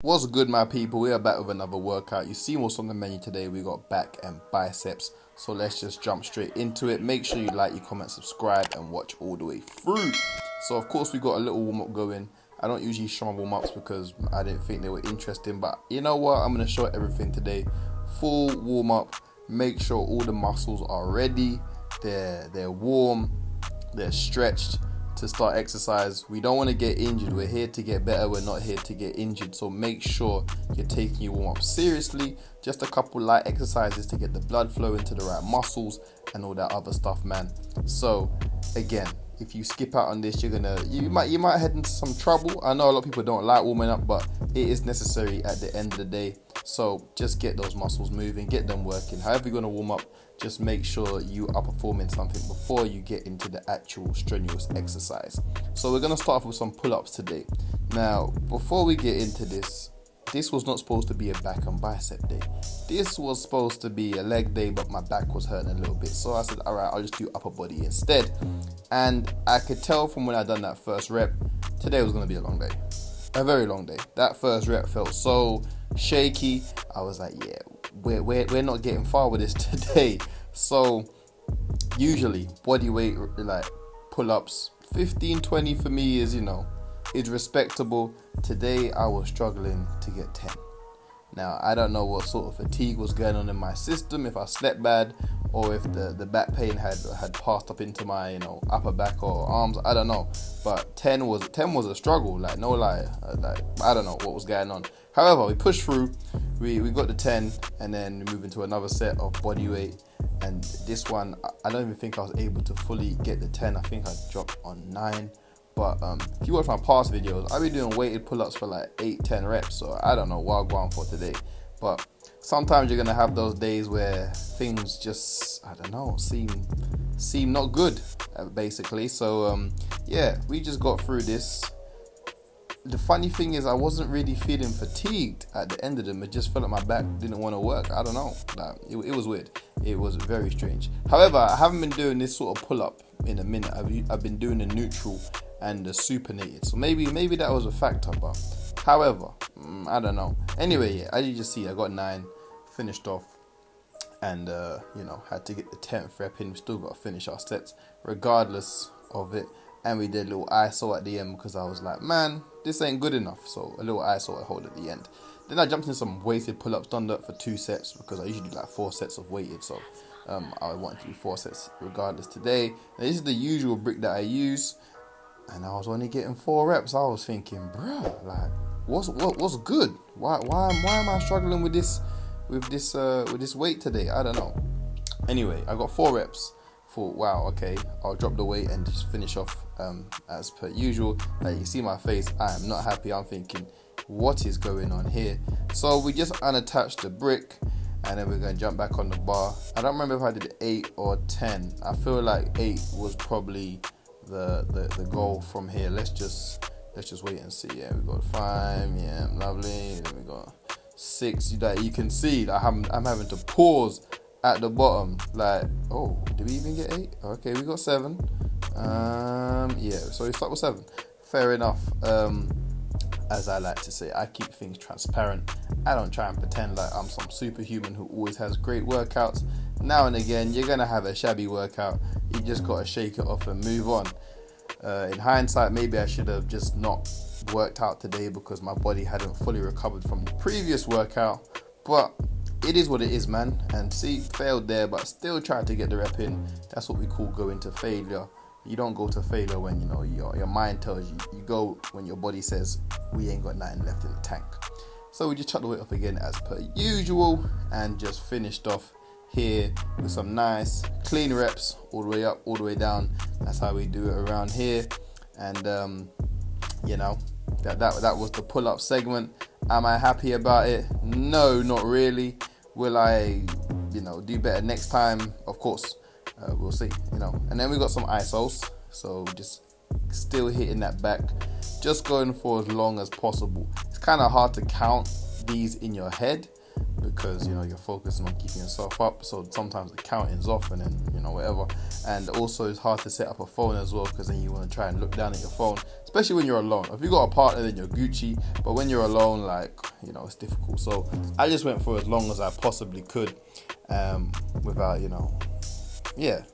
What's good, my people? We are back with another workout. You see what's on the menu today. We got back and biceps. So let's just jump straight into it. Make sure you like, you comment, subscribe, and watch all the way through. So of course we got a little warm up going. I don't usually show my warm ups because I didn't think they were interesting. But you know what? I'm gonna show everything today. Full warm up. Make sure all the muscles are ready. They're warm. They're stretched to start exercise. We don't want to get injured. We're here to get better. We're not here to get injured. So make sure you're taking your warm up seriously. Just a couple light exercises to get the blood flow into the right muscles and all that other stuff, man. So again, if you skip out on this, you might head into some trouble. I know a lot of people don't like warming up, but it is necessary at the end of the day. So just get those muscles moving, get them working. However you're gonna warm up, just make sure you are performing something before you get into the actual strenuous exercise. So we're gonna start off with some pull-ups today. Now, before we get into this was not supposed to be a back and bicep day. This was supposed to be a leg day, but my back was hurting a little bit. So I said, all right, I'll just do upper body instead. And I could tell from when I done that first rep, today was gonna be a long day. A very long day. That first rep felt so shaky. I was like, yeah, we're not getting far with this today. So usually body weight, like pull-ups, 15-20 for me is respectable. Today I was struggling to get 10. Now I don't know what sort of fatigue was going on in my system, if I slept bad or if the back pain had passed up into my upper back or arms. I don't know, but 10 was a struggle, like no lie. Like I don't know what was going on. However, we pushed through. We got the 10 and then we moved into another set of body weight. And this one, I don't even think I was able to fully get the 10. I think I dropped on 9. But if you watch my past videos, I've been doing weighted pull-ups for like 8-10 reps. So I don't know what I'm going for today. But sometimes you're gonna have those days where things just, I don't know, seem not good, basically. So yeah, we just got through this. The funny thing is, I wasn't really feeling fatigued at the end of them. It just felt like my back didn't want to work. I don't know. Like, it was weird. It was very strange. However, I haven't been doing this sort of pull-up in a minute. I've been doing the neutral and the supinated. So maybe that was a factor. But however, I don't know. Anyway, yeah, as you just see, I got 9, finished off, and had to get the 10th rep in. We still got to finish our sets regardless of it. And we did a little ISO at the end because I was like, man, this ain't good enough. So a little ISO I hold at the end. Then I jumped in some weighted pull-ups, done that for 2 sets because I usually do like 4 sets of weighted. So I wanted to do 4 sets regardless today. And this is the usual brick that I use. And I was only getting 4 reps. I was thinking, bro, like, what's good? Why am I struggling with this weight today? I don't know. Anyway, I got 4 reps. Thought, wow, okay, I'll drop the weight and just finish off as per usual. Like you see my face, I am not happy. I'm thinking, what is going on here? So we just unattached the brick and then we're going to jump back on the bar. I don't remember if I did 8 or 10. I feel like 8 was probably the goal from here. Let's just wait and see. Yeah, we got 5. Yeah, lovely. Then we got 6. You can see that I'm having to pause at the bottom. Like, oh, did we even get 8? Okay, we got 7. Yeah, so we start with 7. Fair enough. As I like to say, I keep things transparent. I don't try and pretend like I'm some superhuman who always has great workouts. Now and again, you're gonna have a shabby workout. You just gotta shake it off and move on. In hindsight, maybe I should have just not worked out today because my body hadn't fully recovered from the previous workout. But it is what it is, man. And see, failed there, but still tried to get the rep in. That's what we call going to failure. You don't go to failure when your mind tells you. You go when your body says we ain't got nothing left in the tank. So we just chucked the weight off again as per usual and just finished off here with some nice clean reps, all the way up, all the way down. That's how we do it around here. And that was the pull-up segment. Am I happy about it? No, not really. Will I, do better next time? Of course, we'll see, And then we got some ISOs. So just still hitting that back, just going for as long as possible. It's kind of hard to count these in your head, because you're focusing on keeping yourself up, so sometimes the counting's off and then whatever. And also it's hard to set up a phone as well, because then you want to try and look down at your phone, especially when you're alone. If you got a partner, then you're Gucci, but when you're alone, it's difficult. So I just went for as long as I possibly could, without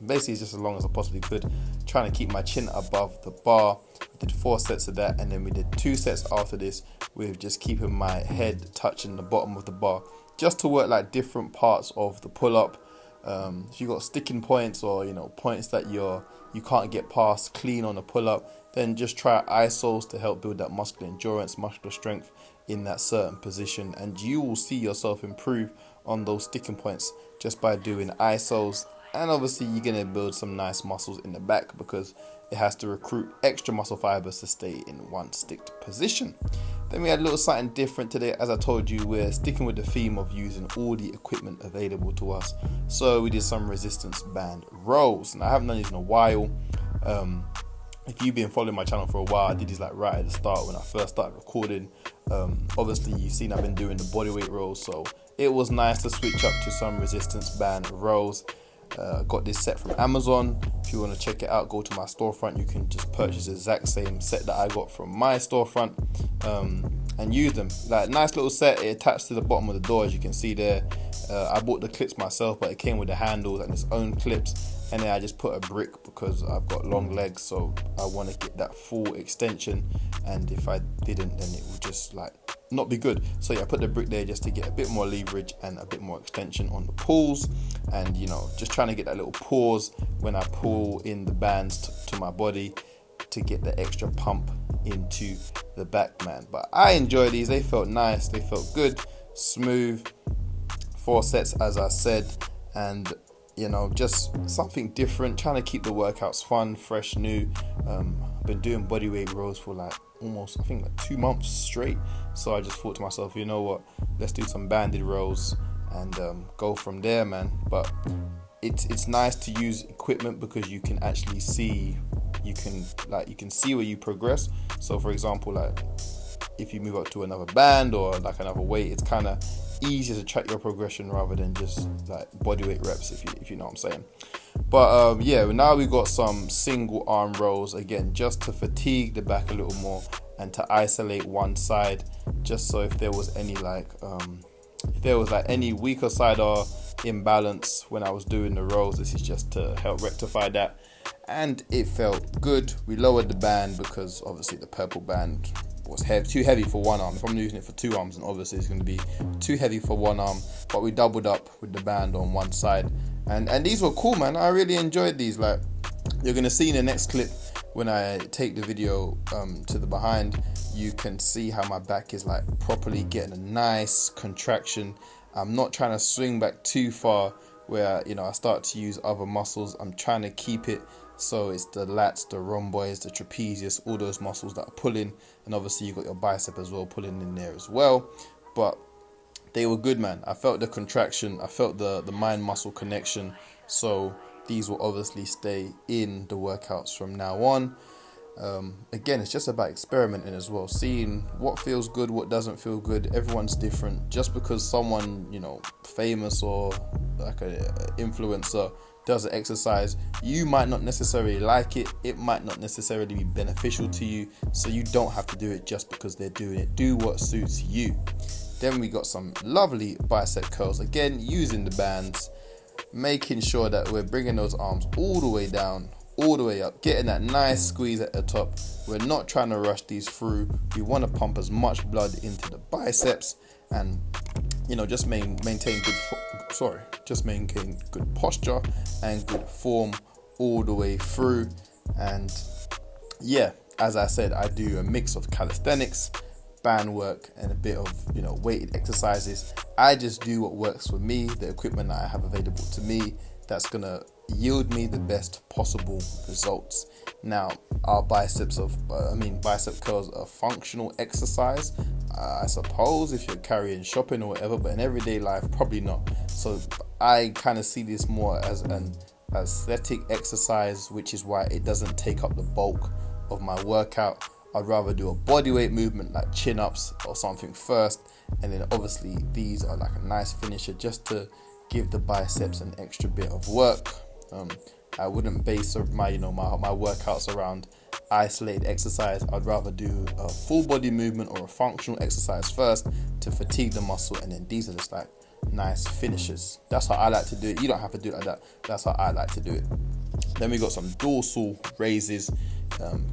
basically just as long as I possibly could, trying to keep my chin above the bar. I did 4 sets of that, and then we did 2 sets after this with just keeping my head touching the bottom of the bar, just to work different parts of the pull-up. If you got sticking points or points that you can't get past clean on a pull-up, then just try isos to help build that muscular endurance, muscular strength in that certain position, and you will see yourself improve on those sticking points just by doing isos. And obviously you're going to build some nice muscles in the back, because it has to recruit extra muscle fibers to stay in one sticked position. Then we had a little something different today. As I told you, we're sticking with the theme of using all the equipment available to us. So we did some resistance band rows, and I haven't done these in a while. If you've been following my channel for a while, I did these right at the start when I first started recording. Obviously you've seen I've been doing the bodyweight rows, so it was nice to switch up to some resistance band rows. Got this set from Amazon. If you want to check it out, go to my storefront. You can just purchase the exact same set that I got from my storefront, and use them. Nice little set. It attached to the bottom of the door, as you can see there. I bought the clips myself, but it came with the handles and its own clips. And then I just put a brick because I've got long legs, so I want to get that full extension. And if I didn't, then it would just not be good. So yeah, I put the brick there just to get a bit more leverage and a bit more extension on the pulls, and just trying to get that little pause when I pull in the bands to my body to get the extra pump into the back, man. But I enjoy these. They felt nice, they felt good, smooth. 4 sets, as I said, and just something different, trying to keep the workouts fun, fresh, new. I've been doing bodyweight rows for almost 2 months straight, so I just thought to myself, you know what, let's do some banded rows and go from there, man. But it's nice to use equipment because you can actually see, you can see where you progress. So for example, if you move up to another band or another weight, it's kind of easier to track your progression rather than just bodyweight reps, if you know what I'm saying. But now we got some single arm rows, again just to fatigue the back a little more and to isolate one side, just so if there was any any weaker side or imbalance when I was doing the rows, this is just to help rectify that. And it felt good. We lowered the band because obviously the purple band was too heavy for one arm. If I'm using it for 2 arms, then obviously it's going to be too heavy for one arm. But we doubled up with the band on one side, and these were cool, man. I really enjoyed these. You're going to see in the next clip when I take the video to the behind, you can see how my back is properly getting a nice contraction. I'm not trying to swing back too far where I start to use other muscles. I'm trying to keep it so it's the lats, the rhomboids, the trapezius, all those muscles that are pulling, and obviously you got your bicep as well pulling in there as well. But they were good, man. I felt the contraction, I felt the mind muscle connection, so these will obviously stay in the workouts from now on. Again, it's just about experimenting as well, seeing what feels good, what doesn't feel good. Everyone's different. Just because someone famous or an influencer does an exercise, you might not necessarily like it. It might not necessarily be beneficial to you, so you don't have to do it just because they're doing it. Do what suits you. Then we got some lovely bicep curls, again using the bands, making sure that we're bringing those arms all the way down, all the way up, getting that nice squeeze at the top. We're not trying to rush these through. We want to pump as much blood into the biceps and just maintain good posture and good form all the way through. And as I said, I do a mix of calisthenics, band work, and a bit of weighted exercises. I just do what works for me, the equipment that I have available to me that's gonna yield me the best possible results. Now, our bicep curls are functional exercise, I suppose, if you're carrying shopping or whatever, but in everyday life, probably not. So I kind of see this more as an aesthetic exercise, which is why it doesn't take up the bulk of my workout. I'd rather do a bodyweight movement like chin-ups or something first, and then obviously these are like a nice finisher just to give the biceps an extra bit of work. I wouldn't base my workouts around isolated exercise. I'd rather do a full body movement or a functional exercise first to fatigue the muscle, and then these are just like nice finishes. That's how I like to do it. You don't have to do it like that. That's how I like to do it. Then we got some dorsal raises,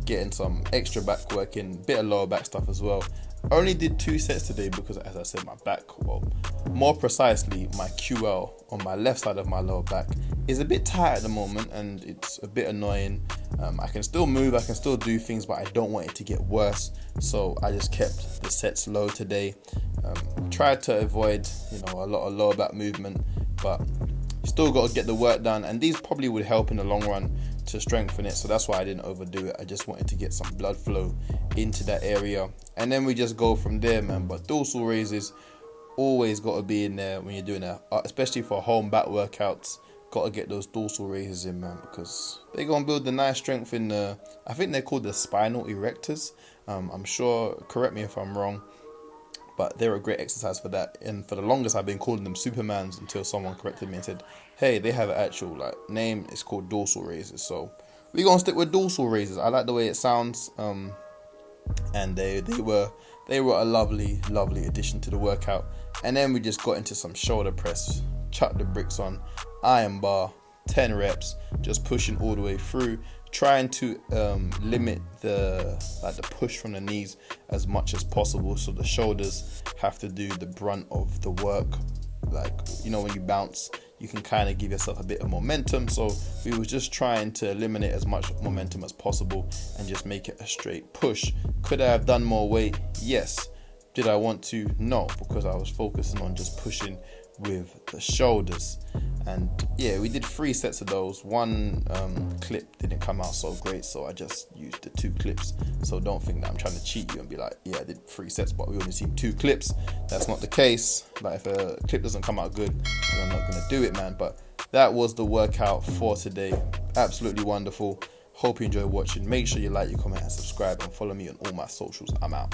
getting some extra back work in, bit of lower back stuff as well. I only did 2 sets today because, as I said, my back, well, more precisely, my QL on my left side of my lower back is a bit tight at the moment, and it's a bit annoying. I can still move, I can still do things, but I don't want it to get worse. So I just kept the sets low today. Tried to avoid, a lot of lower back movement, but still got to get the work done. And these probably would help in the long run to strengthen it. So that's why I didn't overdo it. I just wanted to get some blood flow into that area, and then we just go from there, man. But dorsal raises always got to be in there when you're doing that, especially for home back workouts. Got to get those dorsal raises in, man, because they're going to build the nice strength in the, I think they're called the spinal erectors. I'm sure, correct me if I'm wrong, but they're a great exercise for that. And for the longest, I've been calling them Supermans until someone corrected me and said, hey, they have an actual name. It's called dorsal raises. So we're going to stick with dorsal raises. I like the way it sounds. And they were a lovely addition to the workout. And then we just got into some shoulder press, chuck the bricks on, iron bar, 10 reps, just pushing all the way through, trying to limit the push from the knees as much as possible, so the shoulders have to do the brunt of the work. When you bounce, you can kind of give yourself a bit of momentum. So we were just trying to eliminate as much momentum as possible and just make it a straight push. Could I have done more weight? Yes. Did I want to? No, because I was focusing on just pushing with the shoulders. And yeah, we did 3 sets of those. One clip didn't come out so great, so I just used the 2 clips. So don't think that I'm trying to cheat you and be like, yeah, I did 3 sets, but we only seen 2 clips. That's not the case. If a clip doesn't come out good, then I'm not gonna do it, man. But that was the workout for today. Absolutely wonderful. Hope you enjoy watching. Make sure you like, you comment, and subscribe, and follow me on all my socials. I'm out.